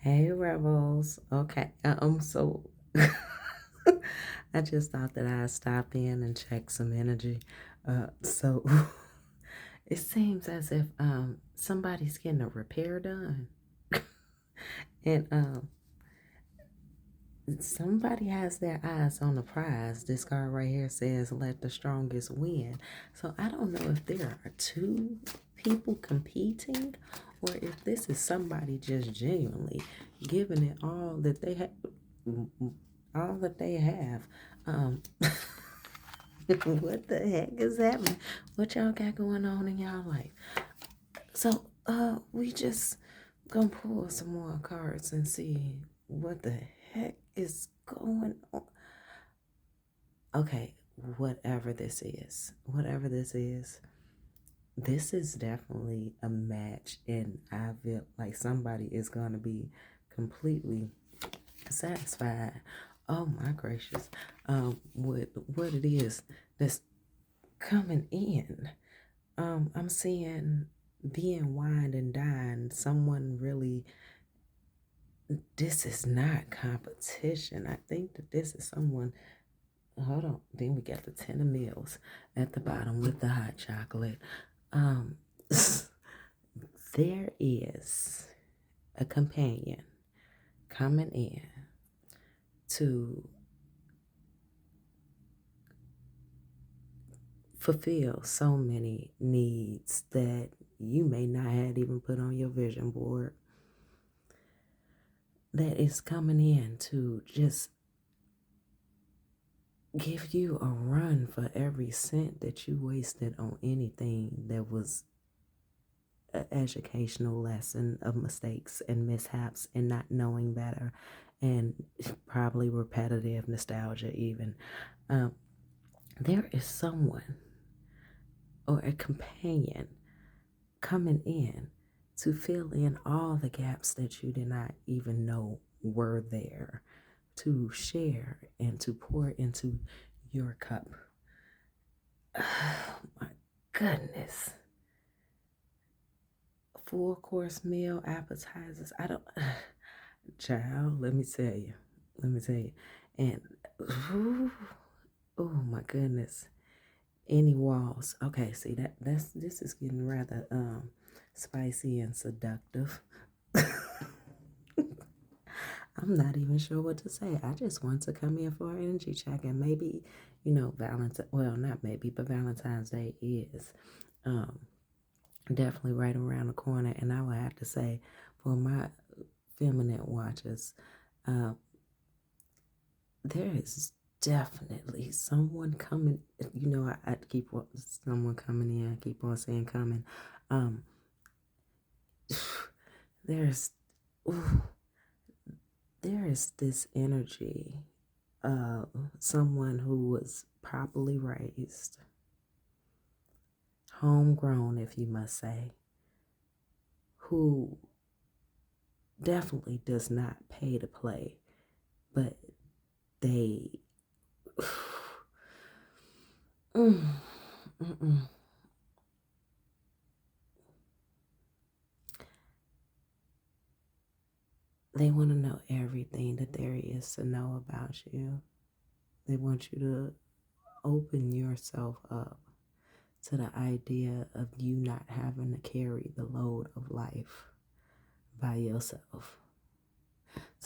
Hey, Rebels. Okay, so I just thought that I'd stop in and check some energy. So it seems as if somebody's getting a repair done, and somebody has their eyes on the prize. This card right here says, "Let the strongest win." So I don't know if there are two people competing, or if this is somebody just genuinely giving it all that they have. Um, what the heck is happening? What y'all got going on in y'all life? So, we just gonna pull some more cards and see what the heck is going on. Okay, this is definitely a match, and I feel like somebody is gonna be completely satisfied. Oh my gracious. With what it is that's coming in. I'm seeing being wined and dined. Someone really, this is not competition. I think that this is someone, hold on. Then we got the 10 of meals at the bottom with the hot chocolate. Um, there is a companion coming in to fulfill so many needs that you may not have even put on your vision board, that is coming in to just give you a run for every cent that you wasted on anything that was an educational lesson of mistakes and mishaps and not knowing better, and probably repetitive nostalgia even. um, there is someone or a companion coming in to fill in all the gaps that you did not even know were there, to share and to pour into your cup. Oh my goodness. Full course meal, appetizers. I don't, child, let me tell you. Let me tell you. And, ooh, oh my goodness. Any walls. Okay, see this is getting rather spicy and seductive. I'm not even sure what to say. I just want to come in for an energy check, and maybe, Valentine, well, not maybe, but Valentine's Day is um definitely right around the corner. And I would have to say, for my feminine watchers, uh, there is definitely someone coming. I keep someone coming in. I keep on saying coming. Um, there's, ooh, there is this energy of someone who was properly raised, homegrown, if you must say, who definitely does not pay to play, but they, mm, mm-mm. They want to know everything that there is to know about you. They want you to open yourself up to the idea of you not having to carry the load of life by yourself,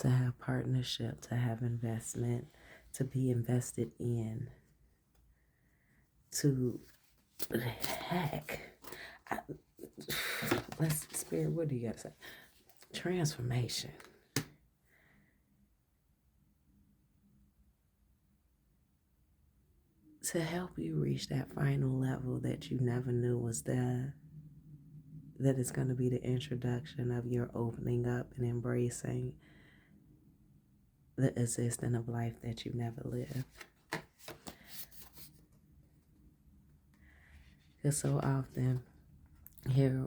to have partnership, to have investment, to be invested in, to heck. I, let's, Spirit, what do you got to say? Transformation. To help you reach that final level that you never knew was there, that is going to be the introduction of your opening up and embracing the existence of life that you never lived. Because so often here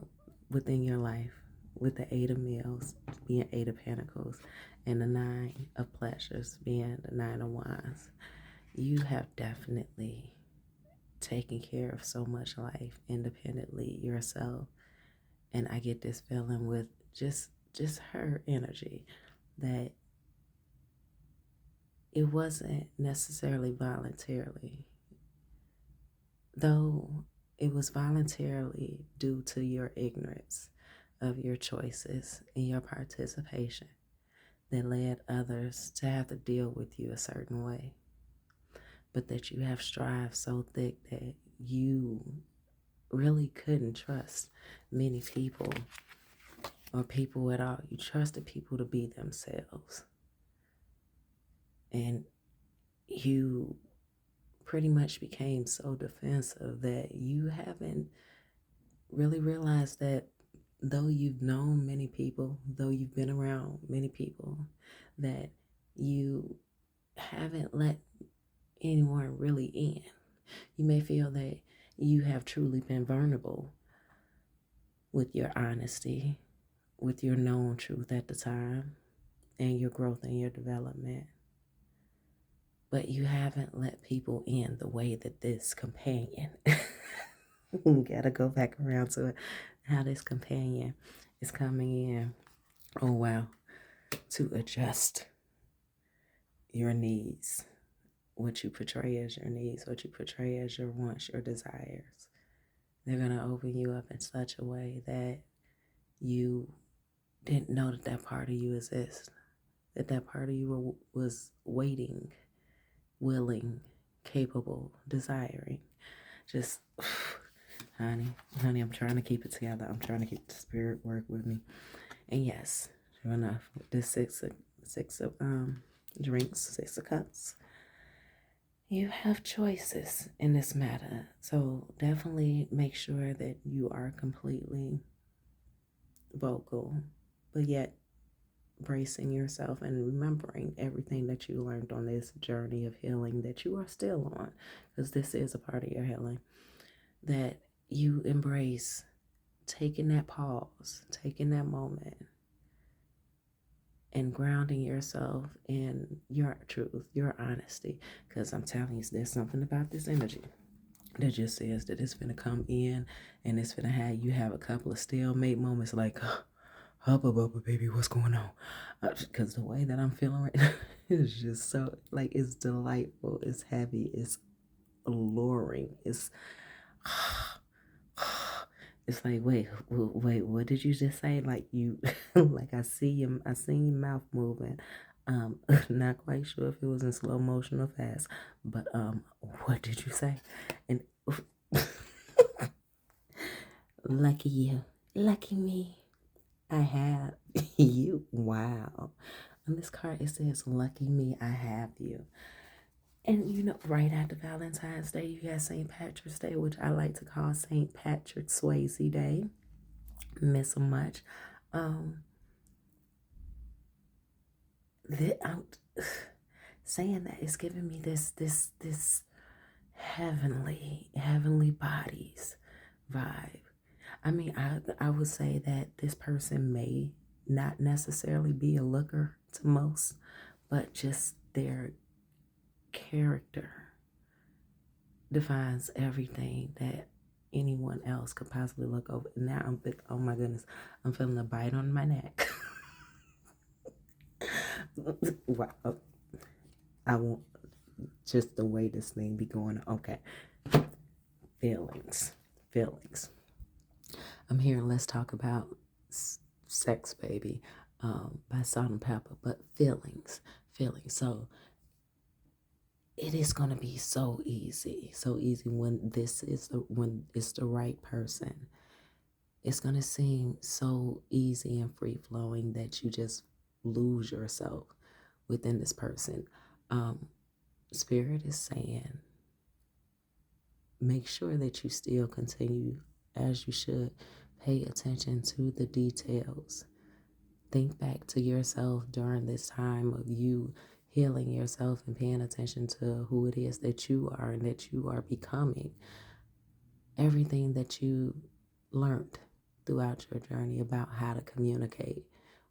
within your life, with the Eight of Meals being Eight of Pentacles and the Nine of Pleasures being the Nine of Wands, you have definitely taken care of so much life independently yourself. And I get this feeling with just just her energy, that it wasn't necessarily voluntarily, though it was voluntarily due to your ignorance of your choices and your participation that led others to have to deal with you a certain way, but that you have strived so thick that you really couldn't trust many people or people at all. You trusted people to be themselves. And you pretty much became so defensive that you haven't really realized that though you've known many people, though you've been around many people, that you haven't let anyone really in. You may feel that you have truly been vulnerable with your honesty, with your known truth at the time, and your growth and your development. But you haven't let people in the way that this companion, gotta go back around to it, how this companion is coming in, oh wow, to adjust your needs, what you portray as your needs, what you portray as your wants, your desires. They're going to open you up in such a way that you didn't know that that part of you exists, that that part of you was waiting, willing, capable, desiring. Just, honey, I'm trying to keep it together. I'm trying to keep the spirit work with me. And yes, sure enough, with this six of drinks, 6 of cups, you have choices in this matter. So definitely make sure that you are completely vocal, but yet bracing yourself and remembering everything that you learned on this journey of healing that you are still on, because this is a part of your healing, that you embrace taking that pause, taking that moment, and grounding yourself in your truth, your honesty. Because I'm telling you, there's something about this energy that just says that it's going to come in and it's going to have you have a couple of stalemate moments like, hubba baby, what's going on? Because the way that I'm feeling right now is just so, like, it's delightful, it's heavy, it's alluring, it's it's like, wait, what did you just say? Like, you, like, I seen your mouth moving. Not quite sure if it was in slow motion or fast, but what did you say? And lucky you, lucky me, I have you. Wow. On this card it says, lucky me, I have you. And you know, right after Valentine's Day, you got St. Patrick's Day, which I like to call St. Patrick Swayze Day. Miss him much. I'm saying that it's giving me this heavenly bodies vibe. I mean, I would say that this person may not necessarily be a looker to most, but just their character defines everything that anyone else could possibly look over. Now I'm thinking, oh my goodness, I'm feeling a bite on my neck. Wow. I won't, just the way this thing be going. Okay. Feelings. I'm here. Let's talk about Sex Baby by Salt-N-Pepa, but feelings. So it is going to be so easy when when it's the right person. It's going to seem so easy and free flowing that you just lose yourself within this person. Spirit is saying, make sure that you still continue, as you should, pay attention to the details. Think back to yourself during this time of you healing yourself and paying attention to who it is that you are and that you are becoming. Everything that you learned throughout your journey about how to communicate,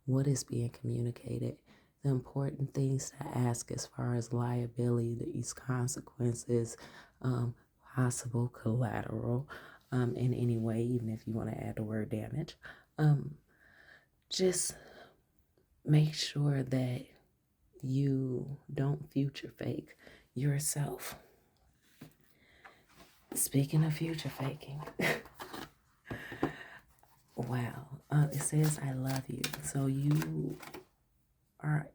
what is being communicated, the important things to ask as far as liability, these consequences, possible collateral in any way, even if you want to add the word damage. Just make sure that you don't future fake yourself. Speaking of future faking, wow, it says I love you. So you are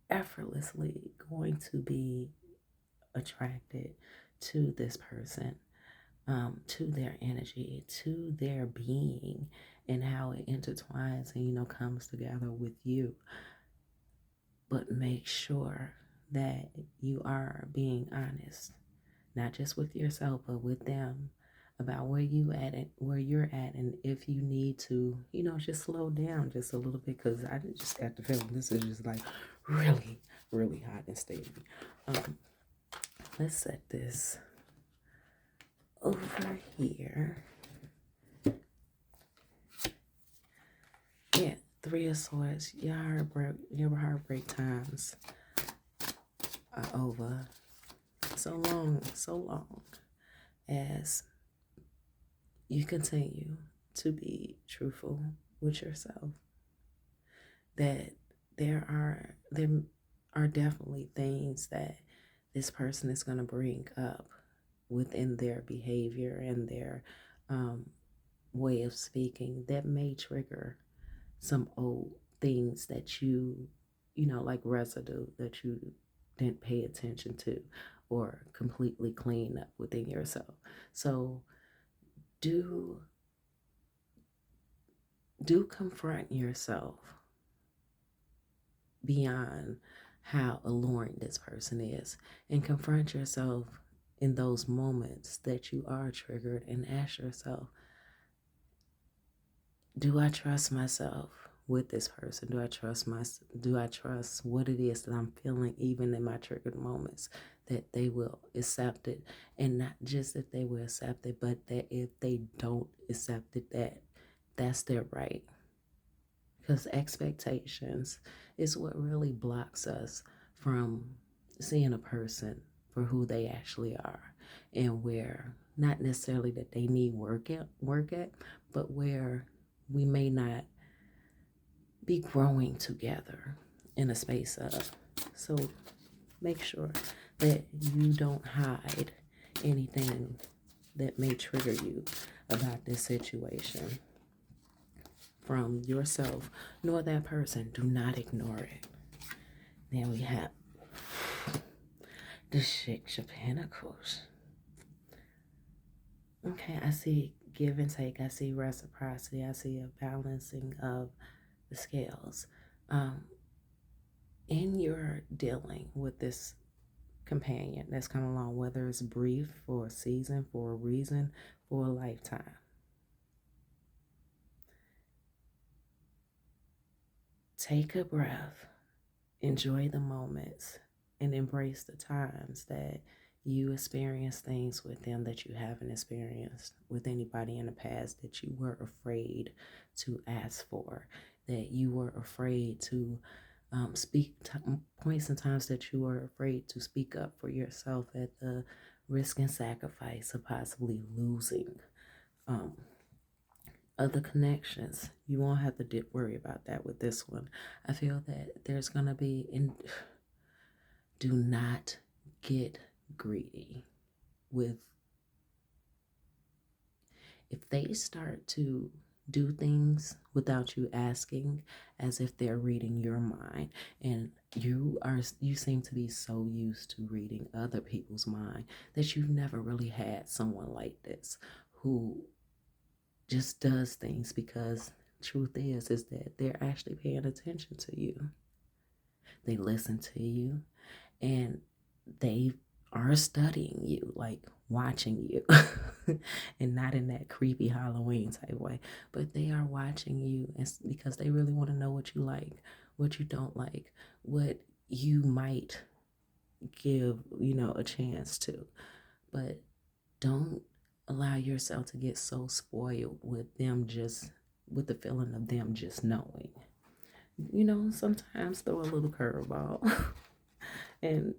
effortlessly going to be attracted to this person, to their energy, to their being, and how it intertwines and, comes together with you. But make sure that you are being honest, not just with yourself, but with them about where you're at, and if you need to, just slow down just a little bit, because I just got the feeling this is just like really, really hot and steamy. Let's set this over here. Yeah, Three of Swords. Your heartbreak times are over. So long as you continue to be truthful with yourself, that there are definitely things that this person is going to bring up within their behavior and their way of speaking that may trigger some old things that like residue that you didn't pay attention to or completely clean up within yourself. So do confront yourself beyond how alluring this person is, and confront yourself in those moments that you are triggered, and ask yourself, do I trust myself with this person? Do I trust what it is that I'm feeling, even in my triggered moments, that they will accept it? And not just that they will accept it, but that if they don't accept it, that's their right. Because expectations is what really blocks us from seeing a person for who they actually are, and where not necessarily that they need work at, but where we may not be growing together in a space of. So make sure that you don't hide anything that may trigger you about this situation from yourself nor that person. Do not ignore it. Then we have the Six of Pentacles. Okay, I see give and take. I see reciprocity. I see a balancing of the scales. In your dealing with this companion that's come along, whether it's brief, for a season, for a reason, for a lifetime, take a breath, enjoy the moments, and embrace the times that you experience things with them that you haven't experienced with anybody in the past, that you were afraid to ask for, that you were afraid to points and times that you were afraid to speak up for yourself at the risk and sacrifice of possibly losing other connections. You won't have to worry about that with this one. I feel that there's going to be, do not get greedy with, if they start to do things without you asking, as if they're reading your mind, and you seem to be so used to reading other people's mind that you've never really had someone like this who just does things because truth is that they're actually paying attention to you. They listen to you, and they are studying you, like watching you, and not in that creepy Halloween type way, but they are watching you, and because they really want to know what you like, what you don't like, what you might give, a chance to. But don't allow yourself to get so spoiled with the feeling of them just knowing. Sometimes throw a little curveball and,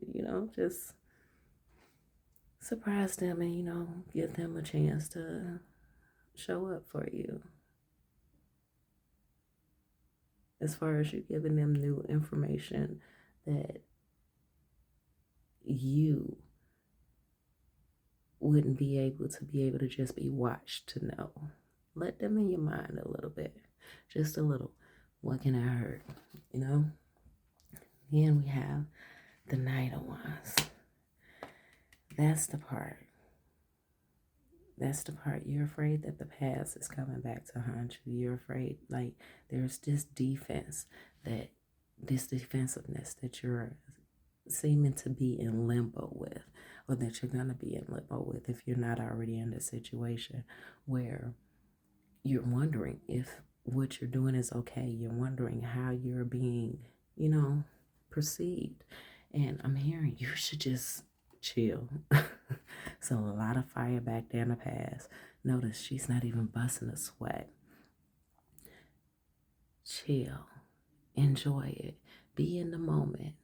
just surprise them and, give them a chance to show up for you. as far as you giving them new information that you wouldn't be able to just be watched to know. Let them in your mind a little bit, just a little. What can I hurt? You know? Then we have the Knight of Wands. That's the part. That's the part. You're afraid that the past is coming back to haunt you. You're afraid, like, there's this defensiveness that you're seeming to be in limbo with, or that you're going to be in limbo with if you're not already in a situation where you're wondering if what you're doing is okay. You're wondering how you're being, perceived. And I'm hearing you should just chill. So a lot of fire back there in the past. Notice she's not even busting a sweat. Chill. Enjoy it. Be in the moment.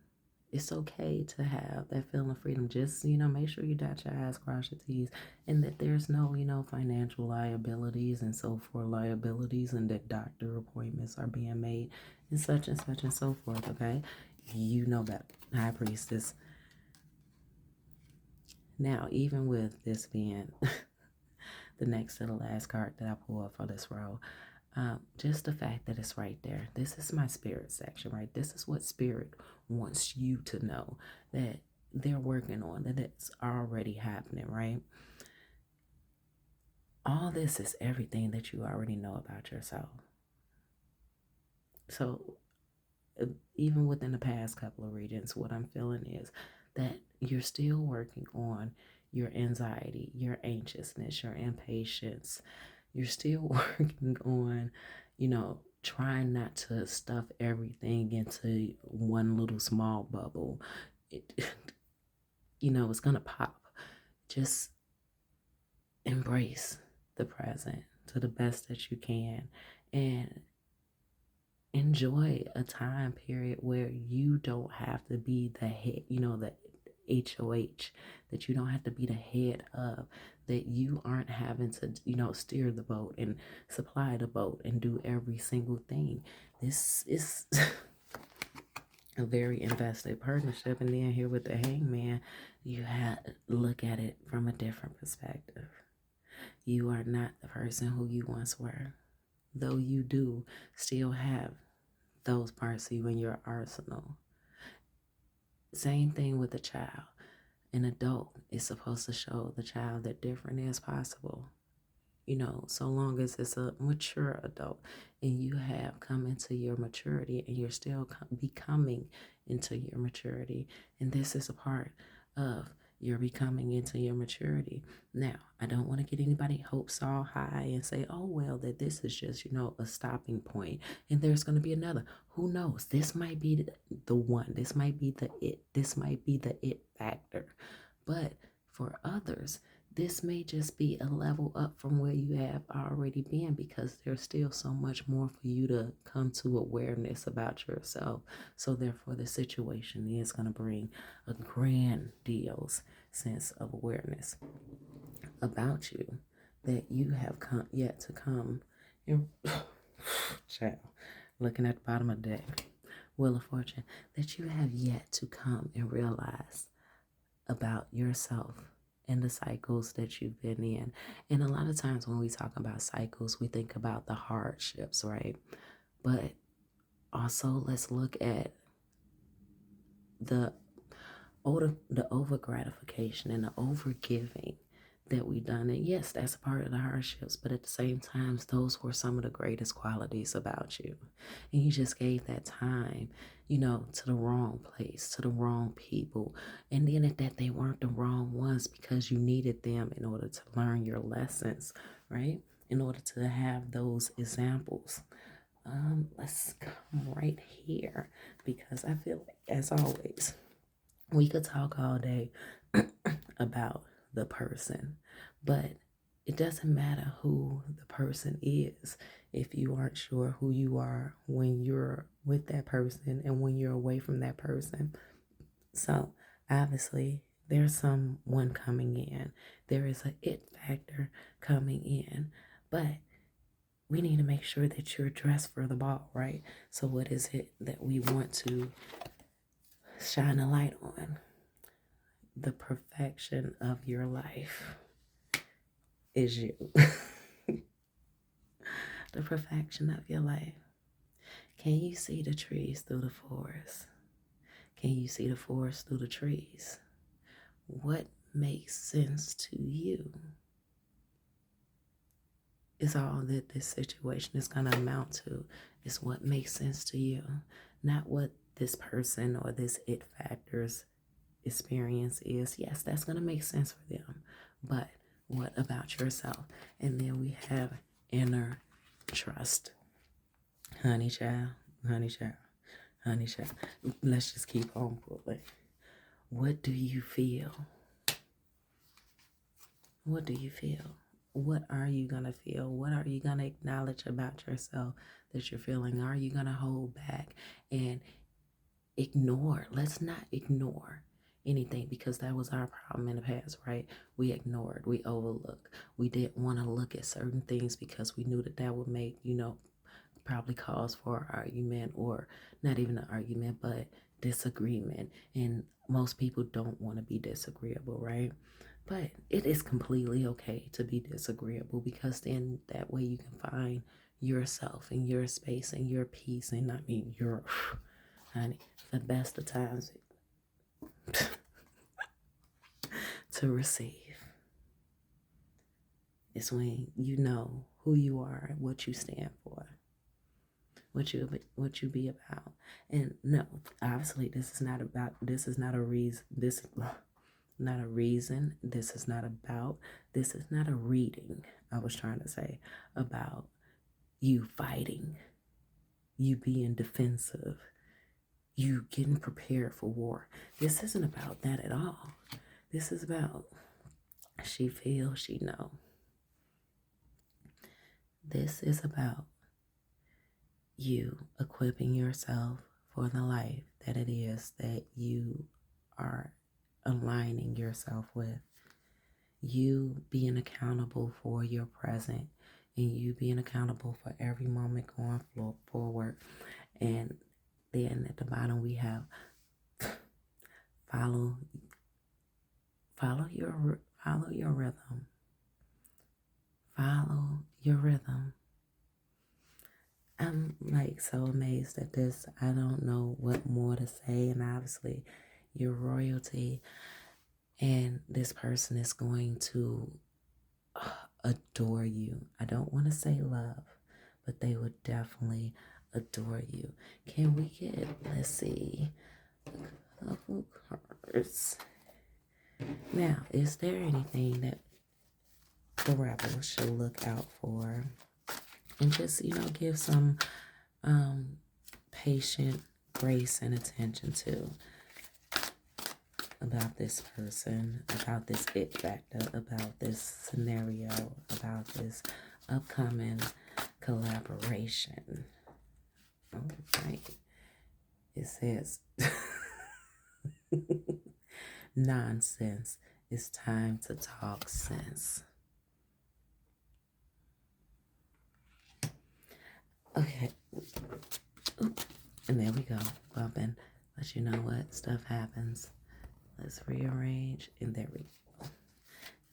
It's okay to have that feeling of freedom. Just, make sure you dot your I's, cross your T's, and that there's no, financial liabilities and so forth, liabilities, and that doctor appointments are being made and such and so forth, okay? You know better. High Priestess. Now, even with this being the next to the last card that I pulled for this row, just the fact that it's right there. This is my spirit section, right? This is what spirit wants you to know, that they're working on, that it's already happening, right? All this is everything that you already know about yourself. So even within the past couple of readings, what I'm feeling is that you're still working on your anxiety, your anxiousness, your impatience. You're still working on, trying not to stuff everything into one little small bubble. It's going to pop. Just embrace the present to the best that you can and enjoy a time period where you don't have to be the head, the HOH, that you don't have to be the head of, that you aren't having to, steer the boat and supply the boat and do every single thing. This is a very invested partnership. And then here with the Hangman, you have to look at it from a different perspective. You are not the person who you once were, though you do still have those parts of you in your arsenal. Same thing with a child. An adult is supposed to show the child that different is possible. So long as it's a mature adult and you have come into your maturity and you're still becoming into your maturity. And this is a part of your becoming into your maturity. Now, I don't want to get anybody hopes all high and say, oh, well, that this is just, a stopping point. And there's going to be another. Who knows? This might be the one. This might be the it. This might be the it factor. But for others, this may just be a level up from where you have already been, because there's still so much more for you to come to awareness about yourself. So therefore, the situation is going to bring a grandiose sense of awareness about you that you have yet to come. Child, looking at the bottom of the deck, Wheel of Fortune, that you have yet to come and realize about yourself and the cycles that you've been in. And a lot of times when we talk about cycles, we think about the hardships, right? But also let's look at the over gratification and the over giving that we've done. And yes, that's part of the hardships, but at the same time, those were some of the greatest qualities about you. And you just gave that time, to the wrong place, to the wrong people. And then at that, they weren't the wrong ones because you needed them in order to learn your lessons, right? In order to have those examples. Let's come right here, because I feel like, as always, we could talk all day about the person, but it doesn't matter who the person is if you aren't sure who you are when you're with that person and when you're away from that person. So obviously there's someone coming in. There is a it factor coming in, but we need to make sure that you're dressed for the ball, right? So what is it that we want to shine a light on? The perfection of your life is you. The perfection of your life. Can you see the trees through the forest? Can you see the forest through the trees? What makes sense to you is all that this situation is going to amount to, is what makes sense to you, not what this person or this it factor's experience is. Yes, that's going to make sense for them, but what about yourself? And then we have inner trust. Honey child, honey child, honey child. Let's just keep on pulling. What do you feel? What do you feel? What are you going to feel? What are you going to acknowledge about yourself that you're feeling? Are you going to hold back and ignore? Let's not ignore anything, because that was our problem in the past, right? We ignored, we overlooked. We didn't want to look at certain things because we knew that that would make, probably cause for an argument, or not even an argument, but disagreement. And most people don't want to be disagreeable, right? But it is completely okay to be disagreeable, because then that way you can find yourself and your space and your peace. And I mean, your, honey, the best of times to receive is when you know who you are, what you stand for, what you be about. And no, obviously this is not a reason, this is not a reason, this is not about, this is not a reading, I was trying to say, about you fighting, you being defensive, you getting prepared for war. This isn't about that at all. This is about she feels, she know. This is about you equipping yourself for the life that it is that you are aligning yourself with. You being accountable for your present, and you being accountable for every moment going forward. And then at the bottom we have follow your rhythm. Follow your rhythm. I'm like so amazed at this. I don't know what more to say. And obviously, you're royalty, and this person is going to adore you. I don't want to say love, but they would definitely adore you. Can we get, let's see, a couple cards. Now, is there anything that the rebel should look out for? And just, give some patient grace and attention to about this person, about this it factor, about this scenario, about this upcoming collaboration. All right. It says, nonsense. It's time to talk sense. Okay. And there we go. Bumping. But you know what? Stuff happens. Let's rearrange. And there we go.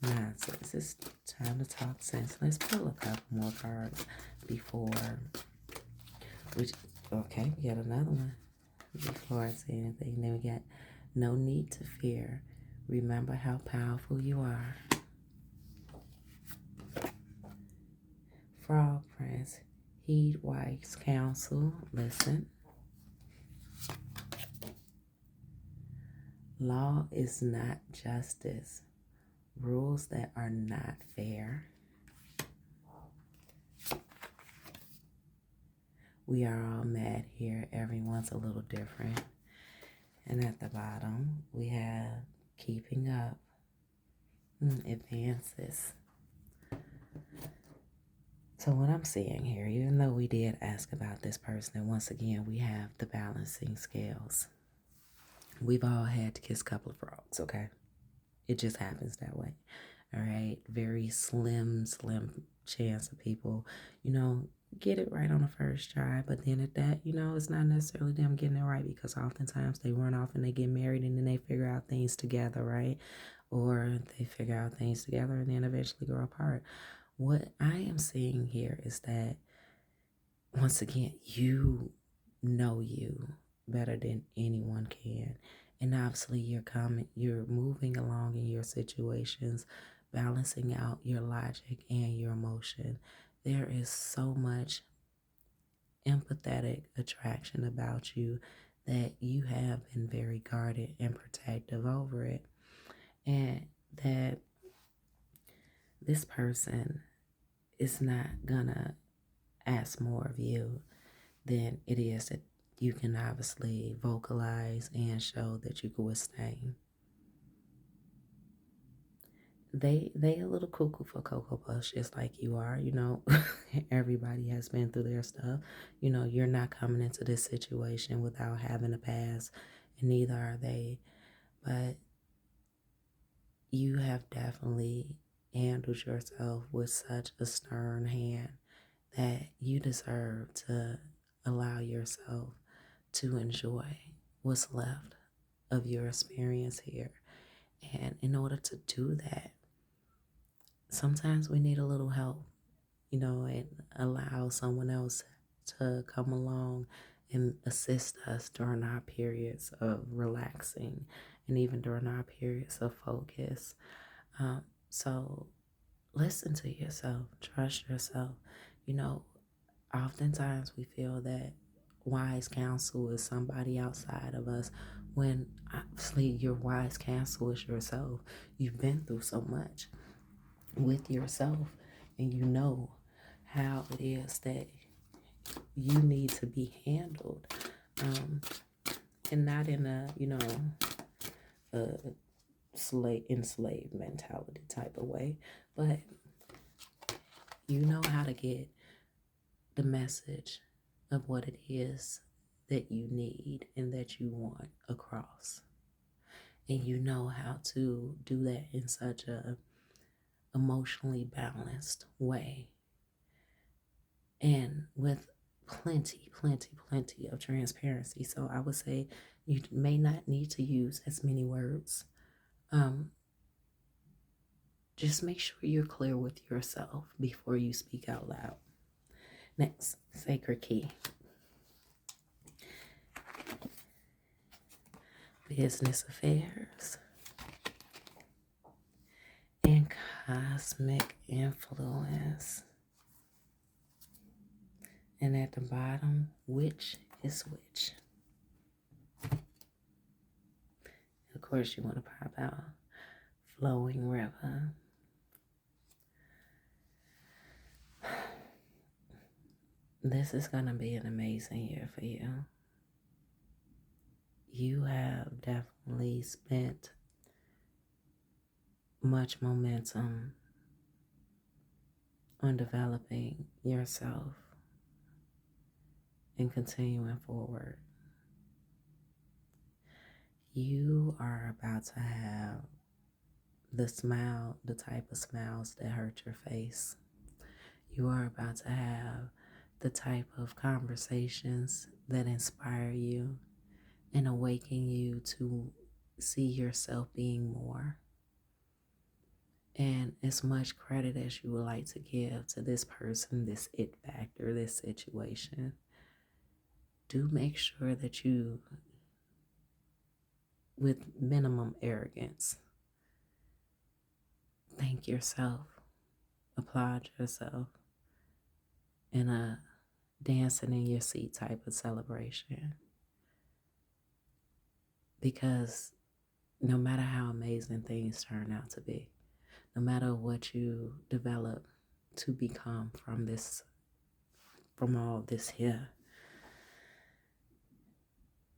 Nonsense. It's time to talk sense. Let's pull a couple more cards before. Okay, we got another one. Before I say anything, then we got no need to fear. Remember how powerful you are. Frog Prince. Heed wise counsel. Listen. Law is not justice. Rules that are not fair. We are all mad here. Everyone's a little different. And at the bottom, we have keeping up. Advances. So what I'm seeing here, even though we did ask about this person, and once again, we have the balancing scales. We've all had to kiss a couple of frogs, okay? It just happens that way. All right? Very slim chance of people, you know, get it right on the first try. But then at that, it's not necessarily them getting it right because oftentimes they run off and they get married and then they figure out things together, right? Or they figure out things together and then eventually grow apart. What I am seeing here is that once again, you know you better than anyone can. And obviously you're moving along in your situations, balancing out your logic and your emotion. There is so much empathetic attraction about you that you have been very guarded and protective over it. And that this person is not gonna ask more of you than it is that you can obviously vocalize and show that you can withstand. They a little cuckoo for Cocoa Puffs, just like you are. Everybody has been through their stuff. You're not coming into this situation without having a past, and neither are they. But you have definitely handled yourself with such a stern hand that you deserve to allow yourself to enjoy what's left of your experience here. And in order to do that, sometimes we need a little help, and allow someone else to come along and assist us during our periods of relaxing and even during our periods of focus. So listen to yourself, trust yourself. You know, Oftentimes we feel that wise counsel is somebody outside of us when obviously your wise counsel is yourself. You've been through so much with yourself and you know how it is that you need to be handled. Um, and not in a enslaved mentality type of way, but you know how to get the message of what it is that you need and that you want across. And you know how to do that in such a emotionally balanced way and with plenty of transparency. So I would say you may not need to use as many words. Um, just make sure you're clear with yourself before you speak out loud. Next, sacred key. Business affairs and cosmic influence. And at the bottom, which is which? Of course, you want to pop out flowing river. This is going to be an amazing year for you. You have definitely spent much momentum on developing yourself and continuing forward. You are about to have the type of smiles that hurt your face. You are about to have the type of conversations that inspire you and awaken you to see yourself being more. And as much credit as you would like to give to this person, this it factor, this situation, do make sure that you, with minimum arrogance, thank yourself, applaud yourself in a dancing in your seat type of celebration. Because no matter how amazing things turn out to be, no matter what you develop to become from all this here,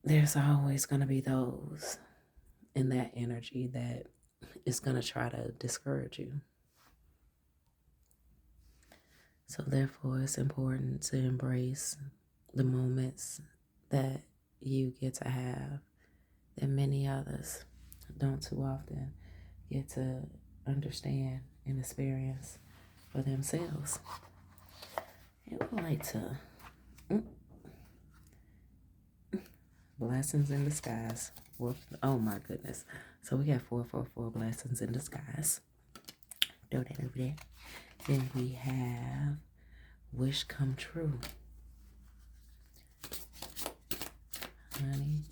there's always going to be those in that energy that is going to try to discourage you. So therefore, it's important to embrace the moments that you get to have that many others don't too often get to understand and experience. for themselves. And would like to blessings in disguise. Oh my goodness. So we got 444 blessings in disguise. Do that over there. Then we have wish come true. Honey,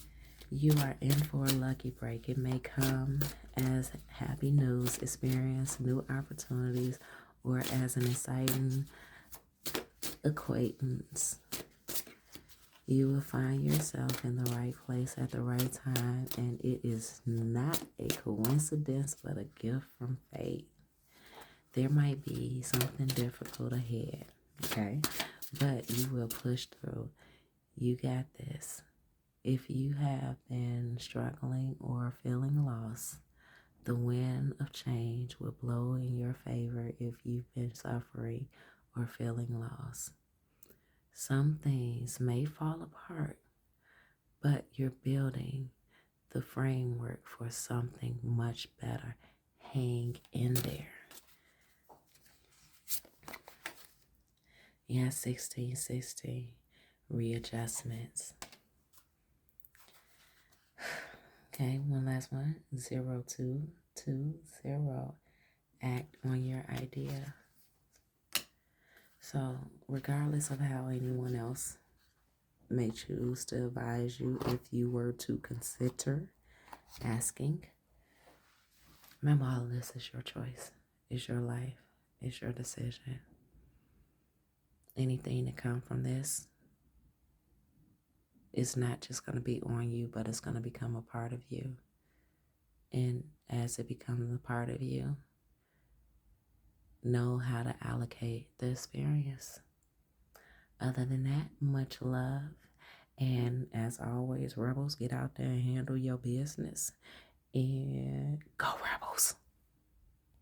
you are in for a lucky break. It may come as happy news, experience new opportunities, or as an exciting acquaintance. You will find yourself in the right place at the right time, and it is not a coincidence but a gift from fate. There might be something difficult ahead, okay? But you will push through. You got this. If you have been struggling or feeling lost, the wind of change will blow in your favor if you've been suffering or feeling lost. Some things may fall apart, but you're building the framework for something much better. Hang in there. Yeah, 1660, readjustments. Okay, one last one. 0220. Act on your idea. So, regardless of how anyone else may choose to advise you, if you were to consider asking, remember all of this is your choice. It's your life. It's your decision. Anything that comes from this is not just going to be on you, but it's going to become a part of you. And as it becomes a part of you, know how to allocate the experience. Other than that, much love. And as always, Rebels, get out there and handle your business. And go Rebels.